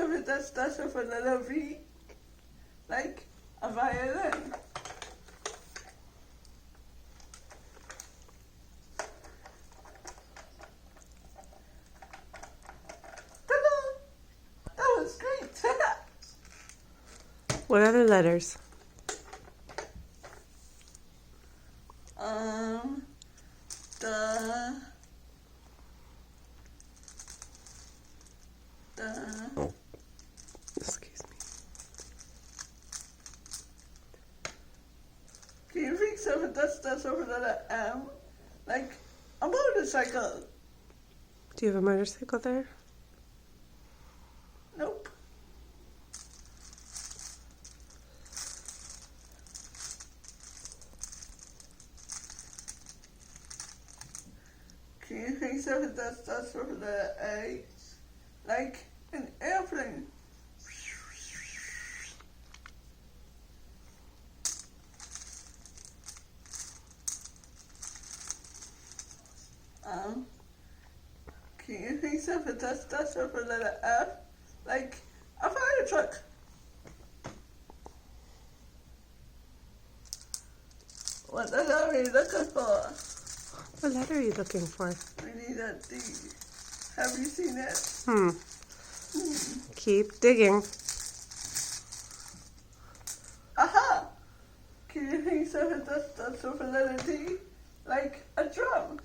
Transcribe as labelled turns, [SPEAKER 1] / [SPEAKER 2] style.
[SPEAKER 1] something that starts with a letter V? Like a violin. Ta-da! That was great.
[SPEAKER 2] What other letters?
[SPEAKER 1] The
[SPEAKER 2] Excuse me.
[SPEAKER 1] Can you think something that starts with a letter M? Like a motorcycle.
[SPEAKER 2] Do you have a motorcycle there?
[SPEAKER 1] Nope. Can you think something that starts with a letter A? Like an airplane. Can you think something that starts with a letter F? Like a fire truck. What letter are we looking for?
[SPEAKER 2] What letter are you looking for?
[SPEAKER 1] We need a D. Have you seen it?
[SPEAKER 2] Keep digging.
[SPEAKER 1] Aha! Can you think something that starts with a letter D? Like a drum.